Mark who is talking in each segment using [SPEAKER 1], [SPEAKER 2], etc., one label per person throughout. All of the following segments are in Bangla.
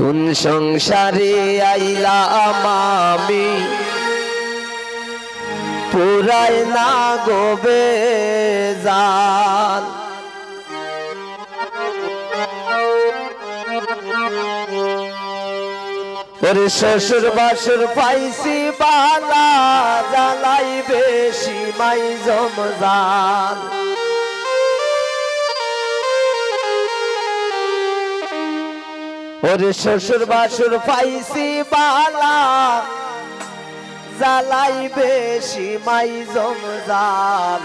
[SPEAKER 1] কোন সংসারে আইলাম আমি পুরাই না গোবে জান ওরে শ্বশুর বাসুর পাইছি বালা জ্বালাই বেশি মাই জমজান ওরে শ্বশুর বাসুর পাইছি বালা জ্বালাই বেশি মাই জমজান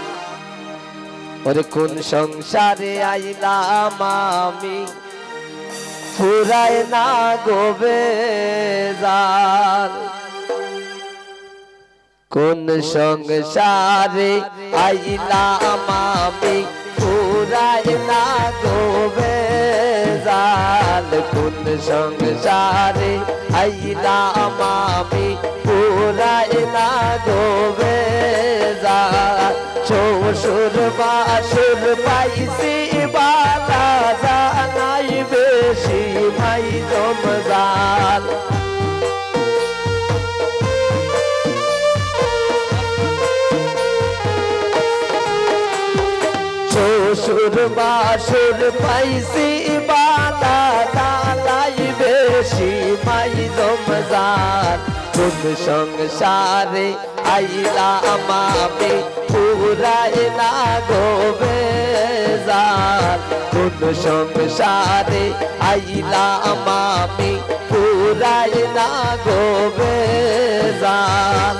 [SPEAKER 1] ওরে কোন সংসারে আইলাম আমি ফুরায় না গোবে জান কোন সংসারে আইলাম আমি ফুরায় না গোবে জান কোন সংসারে আইলাম আমি ফুরায় না গোবে জান শ্বশুর বাসুর পাইছি বালা জানাই বেশি মাই জমজান শ্বশুর বাসুর পাইছি বালা জানাই বেশি মাই জমজান কোন সংসারে আইলাম আমি ফুরায় না গোবে জান কোন সংসারে আইলাম আমি ফুরায় না গোবে জান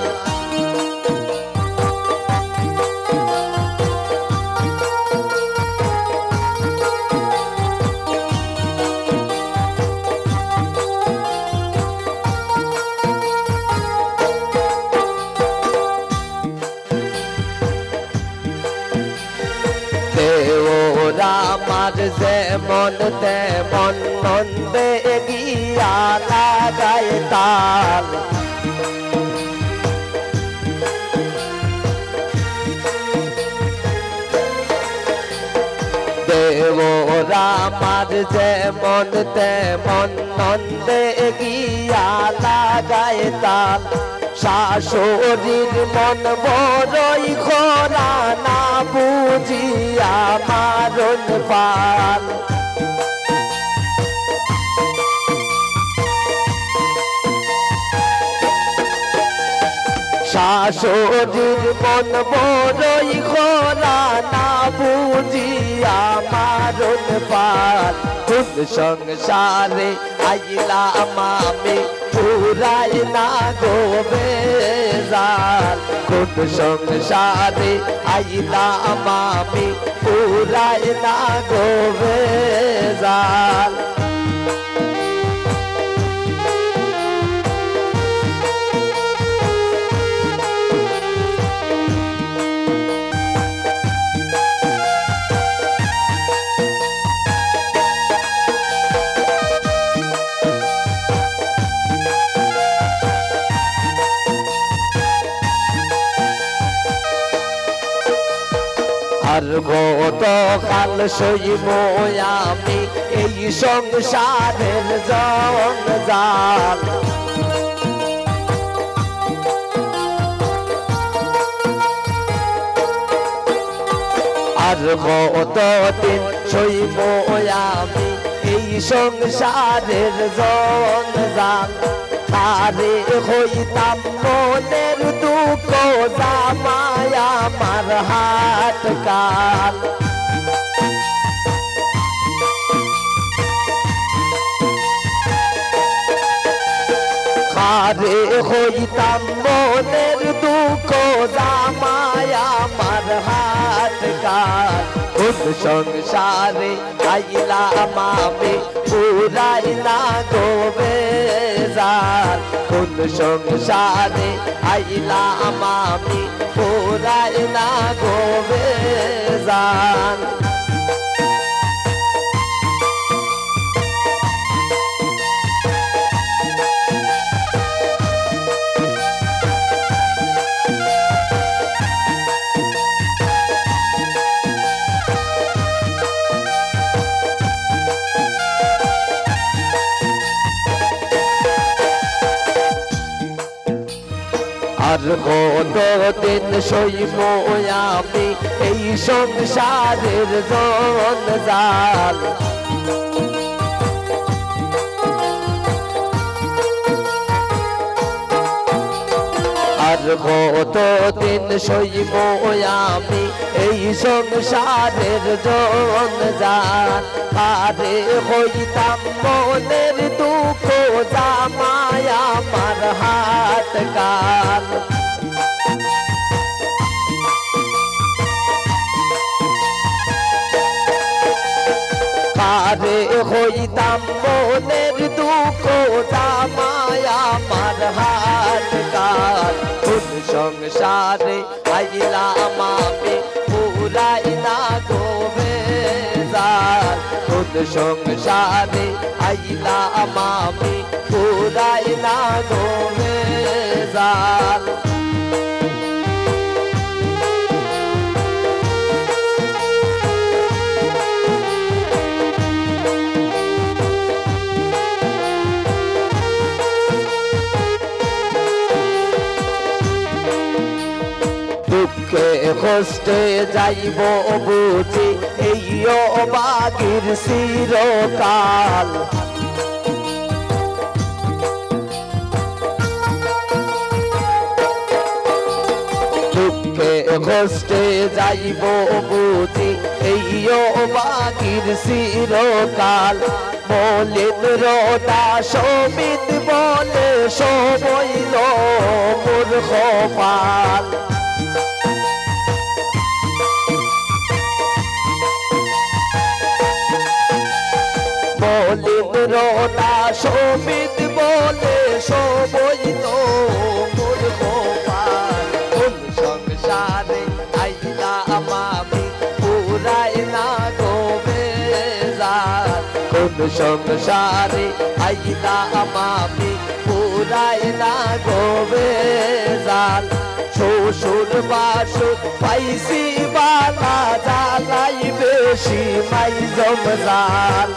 [SPEAKER 1] আমার যেমন তেমন নন্দে গিয়া লাগায় তাল দেওরা আমার যেমন তেমন নন্দে গিয়া লাগায় তাল শাশুড়ির মন বড়ই খরা না বুঝিয়া মারণ পাল শাশুড়ির মন বড়ই খরা না বুঝিয়া মারণ পাল কোন সংসারে আইলাম আমি ফুরায় না গোবে জান কোন সংসারে আইলাম আমি ফুরায় না গোবে জান আর গতকাল সইব আমি এই সংসারের জঞ্জাল আর কতদিন সইব আমি এই সংসারের জঞ্জাল আরে হইতাম মনের দুঃখ জামাই আমার হাত কাল আরে হইতাম মনের দুঃখ জামাই আমার হাত কাল কোন সংসারে আইলাম আমি ফুরায় না গোবে জান কোন সংসারে আইলাম আমি ফুরায় না গোবে জান আর কতদিন সইব আমি এই সংসারের জঞ্জাল আর কতদিন সইব আমি এই সংসারের জঞ্জাল আরে হইতাম মনের দুঃখ জামায় আমার হাত কাল আরে হইতাম মনের দুঃখ জামায় আমার হাত কাল কোন সংসারে আইলাম আমি পুরাই না গোবেজার কোন সংসারে আইলাম আমি পুরাই না গোবেজার দুঃখে কষ্টে যাইব বুঝি এই অবাগির চিরকাল দুঃখে কষ্টে যাইব বুঝি এই অবাগির চিরকাল বলেন রোদা সমিত বলে সবইল মূর্খ পাল বলেন রোদা সমিত বলে সবইল মূর্খ পাল কোন সংসারে আইলাম আমি পুরাই না গোবেজার কোন সংসারে আইলাম আমি পুরাই না গোবেজার শ্বশুর বাসুর পাইছি বালা জ্বালাই বেশি মাই জমজাল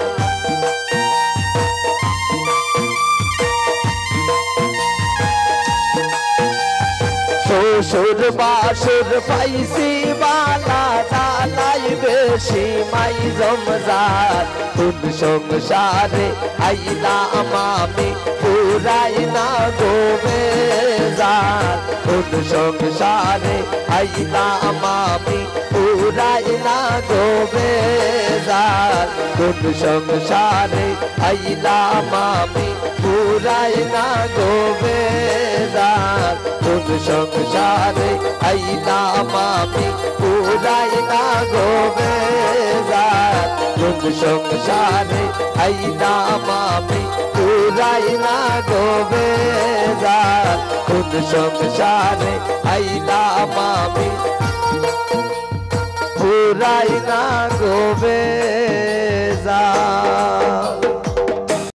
[SPEAKER 1] শ্বশুর বাসুর পাইছি বালা জ্বালাই বেশি মাই জমজাল কোন সংসারে আইলাম আমি পুরাই না গোবেজার কোন সংসারে আইলাম আমি পুরাই না গোবেজার কোন সংসারে আইলাম আমি পুরাই না গোবেজার কোন সংসারে আইলাম আমি পুরাই না গোবেজার কোন সংসারে আইলাম আমি পুরাই না গোবেজার কোন সংসারে আইলাম আমি পুরাই না গোবেজার